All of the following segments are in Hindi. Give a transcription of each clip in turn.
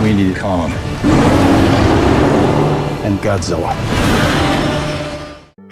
we need Kong and Godzilla.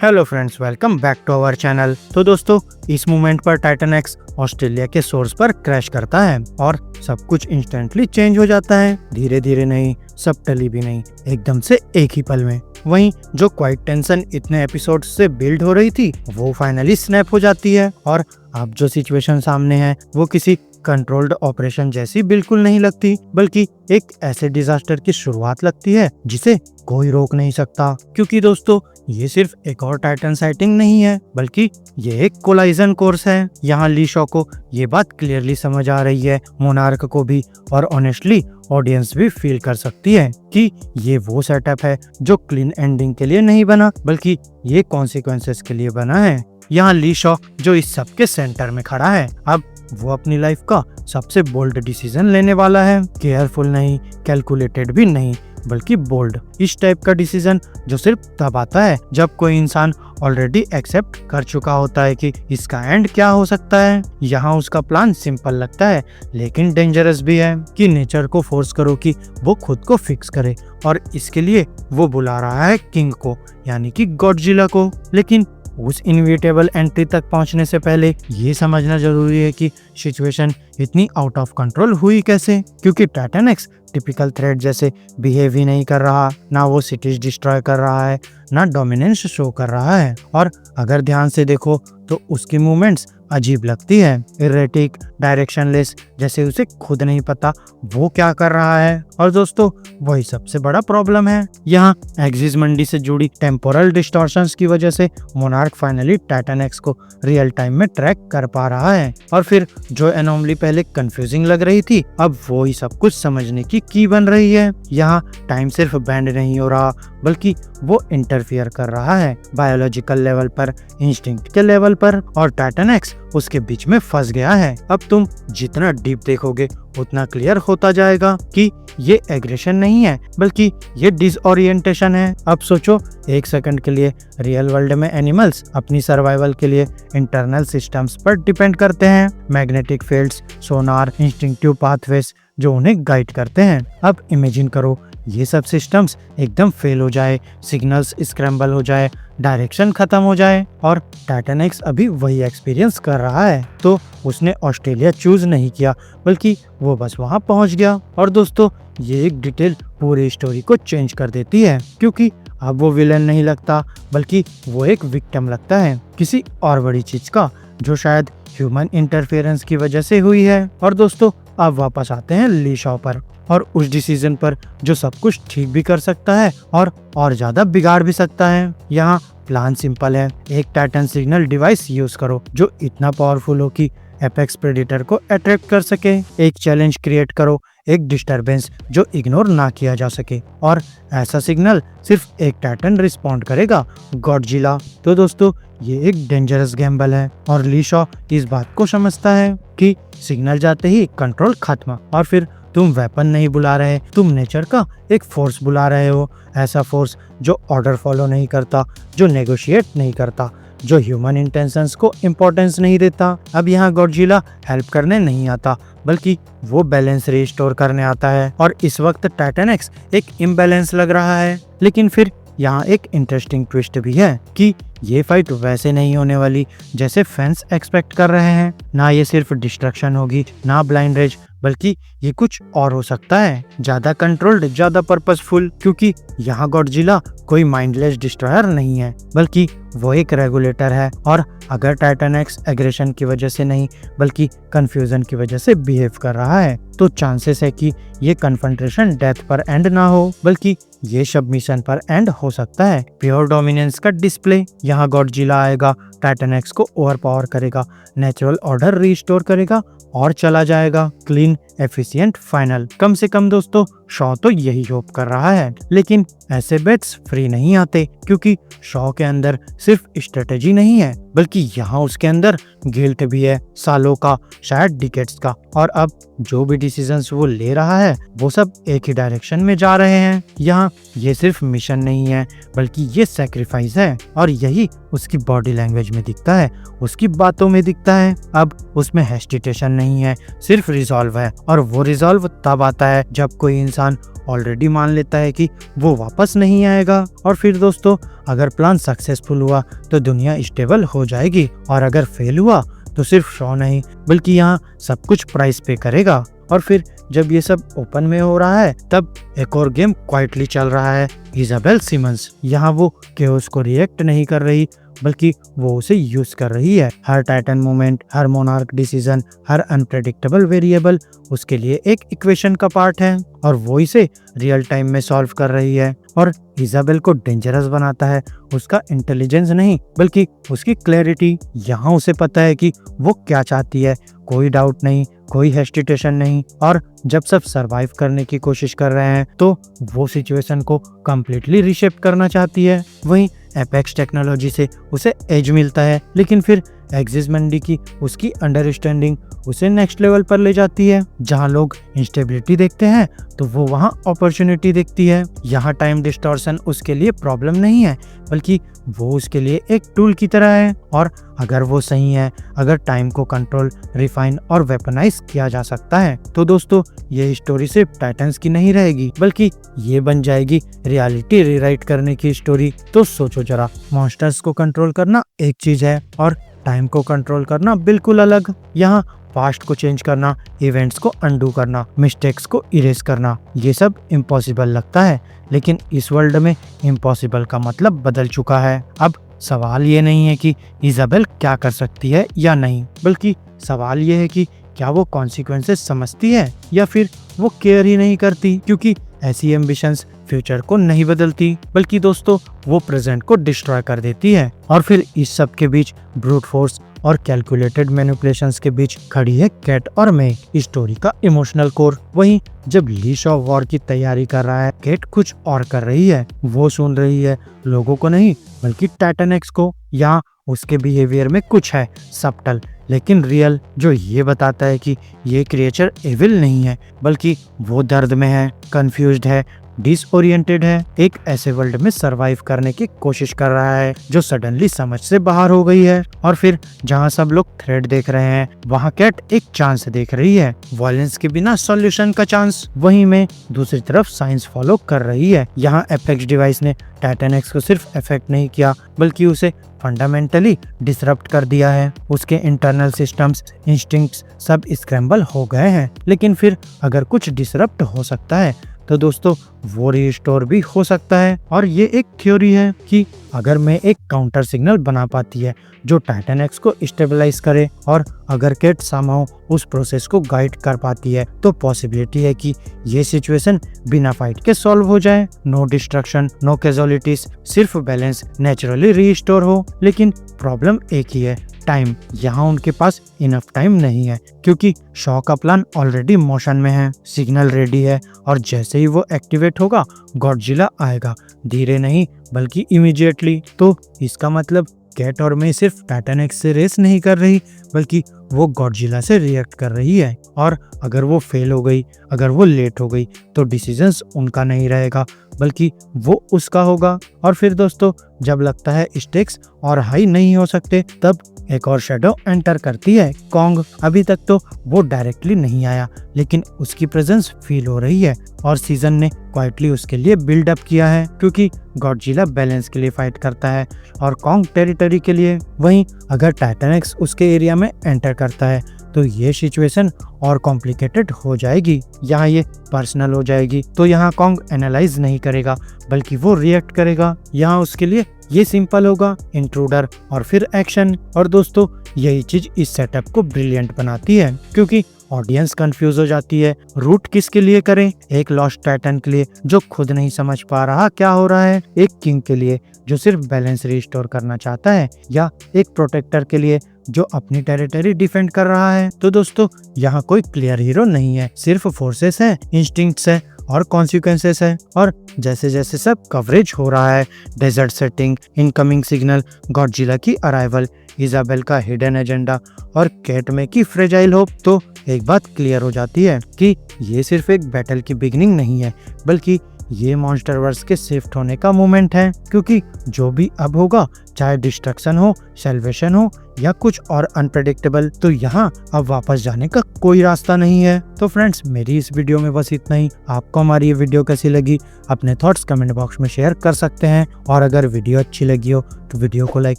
Hello friends, welcome back to our channel. तो दोस्तों, इस मोमेंट पर टाइटन एक्स ऑस्ट्रेलिया के सोर्स पर क्रैश करता है और सब कुछ इंस्टेंटली चेंज हो जाता है। धीरे धीरे नहीं, सबटली भी नहीं, एकदम से एक ही पल में। वहीं जो क्वाइट टेंशन इतने एपिसोड से बिल्ड हो रही थी, वो फाइनली स्नैप हो जाती है और अब जो सिचुएशन सामने है वो किसी कंट्रोल्ड ऑपरेशन जैसी बिल्कुल नहीं लगती, बल्कि एक ऐसे डिजास्टर की शुरुआत लगती है जिसे कोई रोक नहीं सकता। क्योंकि दोस्तों, ये सिर्फ एक और टाइटन साइटिंग नहीं है, बल्कि ये एक कोलाइजन कोर्स है। यहाँ ली शॉ को ये बात क्लियरली समझ आ रही है, मोनार्क को भी, और ऑनेस्टली ऑडियंस भी फील कर सकती है कि ये वो सेटअप है जो क्लीन एंडिंग के लिए नहीं बना, बल्कि ये कॉन्सिक्वेंसेस के लिए बना है। यहाँ ली शॉ जो इस सब के सेंटर में खड़ा है, अब वो अपनी लाइफ का सबसे बोल्ड डिसीजन लेने वाला है। केयरफुल नहीं, कैलकुलेटेड भी नहीं, बल्कि बोल्ड। इस टाइप का डिसीजन जो सिर्फ तब आता है जब कोई इंसान ऑलरेडी एक्सेप्ट कर चुका होता है कि इसका एंड क्या हो सकता है। यहाँ उसका प्लान सिंपल लगता है, लेकिन डेंजरस भी है कि नेचर को फोर्स करो कि वो खुद को फिक्स करे, और इसके लिए वो बुला रहा है किंग को, यानी कि गॉडजिला को। लेकिन उस इनविटेबल एंट्री तक पहुंचने से पहले ये समझना जरूरी है कि सिचुएशन इतनी आउट ऑफ कंट्रोल हुई कैसे। क्योंकि टाइटन एक्स टिपिकल थ्रेट जैसे बिहेव ही नहीं कर रहा, ना वो सिटीज डिस्ट्रॉय कर रहा है, ना डोमिनेंस शो कर रहा है, और अगर ध्यान से देखो तो उसकी मूवमेंट्स अजीब लगती है, इरेटिक, डायरेक्शनलेस, जैसे उसे खुद नहीं पता वो क्या कर रहा है। और दोस्तों, वही सबसे बड़ा प्रॉब्लम है। यहाँ एक्सिस मंडी से जुड़ी टेम्पोरल डिस्टॉर्शंस की वजह से मोनार्क फाइनली टाइटन एक्स को रियल टाइम में ट्रैक कर पा रहा है, और फिर जो एनोमली पहले कंफ्यूजिंग लग रही थी, अब वो ही सब कुछ समझने की बन रही है। यहाँ टाइम सिर्फ बैंड नहीं हो रहा, बल्कि वो इंटरफियर कर रहा है बायोलॉजिकल लेवल पर, इंस्टिंक्ट के लेवल पर, और टाइटन एक्स उसके बीच में फंस गया है। अब तुम जितना डीप देखोगे उतना क्लियर होता जाएगा कि ये एग्रेशन नहीं है, बल्कि ये डिसओरिएंटेशन है। अब सोचो, एक सेकंड के लिए रियल वर्ल्ड में एनिमल्स अपनी सर्वाइवल के लिए इंटरनल सिस्टम्स पर डिपेंड करते हैं, मैग्नेटिक फील्ड्स, सोनार, इंस्टिंक्टिव पाथवेज जो उन्हें गाइड करते हैं। अब इमेजिन करो, ये सब सिस्टम्स एकदम फेल हो जाए, सिग्नल्स स्क्रैम्बल हो जाए, डायरेक्शन खत्म हो जाए, और टाइटन एक्स अभी वही एक्सपीरियंस कर रहा है। तो उसने ऑस्ट्रेलिया चूज नहीं किया, बल्कि वो बस वहां पहुंच गया। और दोस्तों, ये एक डिटेल पूरी स्टोरी को चेंज कर देती है, क्योंकि अब वो विलेन नहीं लगता, बल्कि वो एक विक्टिम लगता है किसी और बड़ी चीज का, जो शायद ह्यूमन इंटरफेरेंस की वजह से हुई है। और दोस्तों, अब वापस आते हैं ली शॉ पर और उस डिसीजन पर जो सब कुछ ठीक भी कर सकता है और ज्यादा बिगाड़ भी सकता है। यहाँ प्लान सिंपल है, एक टाइटन सिग्नल डिवाइस यूज करो जो इतना पावरफुल हो कि एपेक्स प्रेडेटर को अट्रैक्ट कर सके। एक चैलेंज क्रिएट करो, एक डिस्टरबेंस जो इग्नोर ना किया जा सके, और ऐसा सिग्नल सिर्फ एक टाइटन रिस्पॉन्ड करेगा, गॉडजिला। तो दोस्तों, ये एक डेंजरस गैम्बल है, और ली शॉ इस बात को समझता है कि सिग्नल जाते ही कंट्रोल खत्म, और फिर तुम वेपन नहीं बुला रहे, तुम नेचर का एक फोर्स बुला रहे हो। ऐसा फोर्स जो ऑर्डर फॉलो नहीं करता, जो नेगोशिएट नहीं करता, जो ह्यूमन इंटेंशंस को इम्पोर्टेंस नहीं देता। अब यहाँ गॉडजिला हेल्प करने नहीं आता, बल्कि वो बैलेंस रिस्टोर करने आता है, और इस वक्त टाइटन एक्स एक इम्बैलेंस लग रहा है। लेकिन फिर यहाँ एक इंटरेस्टिंग ट्विस्ट भी है कि ये फाइट वैसे नहीं होने वाली जैसे फैंस एक्सपेक्ट कर रहे हैं। ना ये सिर्फ डिस्ट्रक्शन होगी, ना ब्लाइंड रेज, बल्कि ये कुछ और हो सकता है, ज्यादा कंट्रोल्ड, ज्यादा पर्पसफुल। क्योंकि यहाँ गॉडजिला कोई माइंडलेस डिस्ट्रॉयर नहीं है, बल्कि वो एक रेगुलेटर है, और अगर टाइटन एक्स एग्रेशन की वजह से नहीं, बल्कि कंफ्यूजन की वजह से बिहेव कर रहा है, तो चांसेस है कि ये कन्फ्रंटेशन डेथ पर एंड ना हो, बल्कि ये सबमिशन पर एंड हो सकता है। प्योर डोमिनेंस का डिस्प्ले। यहाँ गॉडजिला आएगा, टाइटन एक्स को ओवरपावर करेगा, नेचुरल ऑर्डर रिस्टोर करेगा, और चला जाएगा क्लीन, एफिशिएंट, फाइनल। कम से कम दोस्तों, शॉ तो यही होप कर रहा है। लेकिन ऐसे बेट्स फ्री नहीं आते, क्योंकि शॉ के अंदर सिर्फ स्ट्रेटेजी नहीं है, बल्कि यहाँ उसके अंदर गिल्ट भी है, सालों का, शायद डिकेड्स का। और अब जो भी डिसीजंस वो ले रहा है, वो सब एक ही डायरेक्शन में जा रहे हैं। यहाँ ये सिर्फ मिशन नहीं है, बल्कि ये सैक्रिफाइस है, और यही उसकी बॉडी लैंग्वेज में दिखता है, उसकी बातों में दिखता है। अब उसमें हेस्टिटेशन नहीं है, सिर्फ रिजॉल्व है, और वो रिजॉल्व तब आता है जब कोई इंसान ऑलरेडी मान लेता है कि वो वापस नहीं आएगा। और फिर दोस्तों, अगर प्लान सक्सेसफुल हुआ तो दुनिया स्टेबल हो जाएगी, और अगर फेल हुआ तो सिर्फ शो नहीं बल्कि यहाँ सब कुछ प्राइस पे करेगा। और फिर जब ये सब ओपन में हो रहा है तब एक और गेम क्वाइटली चल रहा है। इजाबेल सिमंस यहाँ वो केओस को रिएक्ट नहीं कर रही बल्कि वो उसे यूज कर रही है। हर टाइटन मूवमेंट, हर मोनार्क डिसीजन, हर अनप्रेडिक्टेबल वेरिएबल उसके लिए एक इक्वेशन का पार्ट है और वो इसे रियल टाइम में सॉल्व कर रही है। और इजाबेल को डेंजरस बनाता है उसका इंटेलिजेंस नहीं बल्कि उसकी क्लैरिटी। यहाँ उसे पता है कि वो क्या चाहती है, कोई डाउट नहीं, कोई हेस्टिटेशन नहीं। और जब सब सरवाइव करने की कोशिश कर रहे हैं तो वो सिचुएशन को कम्प्लीटली रीशेप करना चाहती है। वहीं एपेक्स टेक्नोलॉजी से उसे एज मिलता है, लेकिन फिर एक्सिस मंडी की उसकी अंडरस्टैंडिंग उसे नेक्स्ट लेवल पर ले जाती है। जहां लोग इंस्टेबिलिटी देखते हैं तो वो वहां अपॉर्चुनिटी देखती है। यहाँ टाइम डिस्टॉर्शन उसके लिए प्रॉब्लम नहीं है बल्कि वो उसके लिए एक टूल की तरह है। और अगर वो सही है, अगर टाइम को कंट्रोल, रिफाइन और वेपनाइज किया जा सकता है तो दोस्तों ये स्टोरी सिर्फ टाइटन्स की नहीं रहेगी बल्कि ये बन जाएगी रियलिटी रीराइट करने की स्टोरी। तो सोचो जरा, मॉन्स्टर्स को कंट्रोल करना एक चीज है और टाइम को कंट्रोल करना बिल्कुल अलग। यहाँ पास्ट को चेंज करना, इवेंट्स को अंडू करना, मिस्टेक्स को इरेज करना, ये सब इम्पॉसिबल लगता है, लेकिन इस वर्ल्ड में इम्पॉसिबल का मतलब बदल चुका है। अब सवाल ये नहीं है कि इजाबेल क्या कर सकती है या नहीं, बल्कि सवाल ये है कि क्या वो कॉन्सिक्वेंसेस समझती है या फिर वो केयर ही नहीं करती, क्योंकि ऐसी एम्बिशंस फ्यूचर को नहीं बदलती बल्कि दोस्तों वो प्रेजेंट को डिस्ट्रॉय कर देती है। और फिर इस सब के बीच ब्रूट फोर्स और कैलकुलेटेड मैनिपुलेशंस के बीच खड़ी है कैट और मे, स्टोरी का इमोशनल कोर। वहीं जब ली शॉ वॉर की तैयारी कर रहा है, कैट कुछ और कर रही है। वो सुन रही है लोगों को नहीं बल्कि टाइटन एक्स को। यहाँ उसके बिहेवियर में कुछ है सबटल लेकिन रियल, जो ये बताता है कि ये क्रिएचर एविल नहीं है बल्कि वो दर्द में है, कंफ्यूज्ड है, डिसओरिएंटेड है, एक ऐसे वर्ल्ड में सरवाइव करने की कोशिश कर रहा है जो सडनली समझ से बाहर हो गई है। और फिर जहाँ सब लोग थ्रेड देख रहे हैं वहाँ कैट एक चांस देख रही है, वायलेंस के बिना सॉल्यूशन का चांस। वहीं में दूसरी तरफ साइंस फॉलो कर रही है। यहाँ एपेक्स डिवाइस ने टाइटन एक्स को सिर्फ इफेक्ट नहीं किया बल्कि उसे फंडामेंटली डिसरप्ट कर दिया है। उसके इंटरनल सिस्टम्स, इंस्टिंक्ट्स सब स्क्रैम्बल हो गए हैं। लेकिन फिर अगर कुछ डिसरप्ट हो सकता है तो दोस्तों वो रिस्टोर भी हो सकता है। और ये एक थ्योरी है कि अगर मैं एक काउंटर सिग्नल बना पाती है जो टाइटन एक्स को स्टेबलाइज करे और अगर कैट समहाउ उस प्रोसेस को गाइड कर पाती है तो पॉसिबिलिटी है कि ये सिचुएशन बिना फाइट के सॉल्व हो जाए। नो डिस्ट्रक्शन, नो कैजुअलिटीज, सिर्फ बैलेंस नेचुरली रीस्टोर हो। लेकिन प्रॉब्लम एक ही है, टाइम। यहाँ उनके पास इनफ टाइम नहीं है क्योंकि शॉ का प्लान ऑलरेडी मोशन में है, सिग्नल रेडी है और जैसे ही वो एक्टिवेट होगा गॉडजिला आएगा, धीरे नहीं बल्कि इमीडिएटली। तो इसका मतलब कैट और मे सिर्फ टाइटन एक्स से रेस नहीं कर रही बल्कि वो गॉडजिला से रिएक्ट कर रही है। और अगर वो फेल हो गई, अगर वो लेट हो गई तो डिसीजंस उनका नहीं रहेगा बल्कि वो उसका होगा। और फिर दोस्तों जब लगता है स्टेक्स और हाई नहीं हो सकते तब एक और शेडो एंटर करती है, कॉन्ग। अभी तक तो वो डायरेक्टली नहीं आया लेकिन उसकी प्रेजेंस फील हो रही है और सीजन ने क्वाइटली उसके लिए बिल्ड अप किया है क्योंकि गॉडजिला बैलेंस के लिए फाइट करता है और कॉन्ग टेरिटरी के लिए। वहीं अगर टाइटन एक्स उसके एरिया में एंटर करता है तो ये सिचुएशन और कॉम्प्लिकेटेड हो जाएगी, यहाँ ये पर्सनल हो जाएगी। तो यहाँ कॉन्ग एनालाइज नहीं करेगा बल्कि वो रिएक्ट करेगा। यहाँ उसके लिए ये सिंपल होगा, इंट्रूडर और फिर एक्शन। और दोस्तों यही चीज इस सेटअप को ब्रिलियंट बनाती है क्योंकि ऑडियंस कंफ्यूज हो जाती है, रूट किसके लिए करें? एक लॉस्ट टाइटन के लिए जो खुद नहीं समझ पा रहा क्या हो रहा है, एक किंग के लिए जो सिर्फ बैलेंस रिस्टोर करना चाहता है, या एक प्रोटेक्टर के लिए जो अपनी टेरिटरी डिफेंड कर रहा है। तो दोस्तों यहाँ कोई क्लियर हीरो नहीं है, सिर्फ फोर्सेस है, इंस्टिंक्ट्स है और कॉन्सिक्वेंसेस है। और जैसे जैसे सब कवरेज हो रहा है, desert setting, incoming signal, Godzilla की अराइवल, इजाबेल का हिडन एजेंडा और कैट मे की फ्रेजाइल होप, तो एक बात क्लियर हो जाती है कि ये सिर्फ एक बैटल की बिगिनिंग नहीं है बल्कि ये मॉन्स्टरवर्स के शिफ्ट होने का मोमेंट है। क्योंकि जो भी अब होगा चाहे डिस्ट्रक्शन हो, सेल्वेशन हो या कुछ और अनप्रेडिक्टेबल, तो यहाँ अब वापस जाने का कोई रास्ता नहीं है। तो फ्रेंड्स, मेरी इस वीडियो में बस इतना ही। आपको हमारी ये वीडियो कैसी लगी अपने थॉट्स कमेंट बॉक्स में शेयर कर सकते हैं, और अगर वीडियो अच्छी लगी हो तो वीडियो को लाइक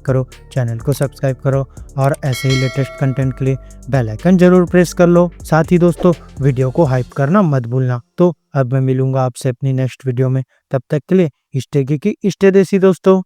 करो, चैनल को सब्सक्राइब करो और ऐसे ही लेटेस्ट कंटेंट के लिए बेल आइकन जरूर प्रेस कर लो। साथ ही दोस्तों, वीडियो को हाइप करना मत भूलना। तो अब मैं मिलूंगा आपसे अपनी नेक्स्ट वीडियो में, तब तक के लिए स्टे की स्टे देसी दोस्तों।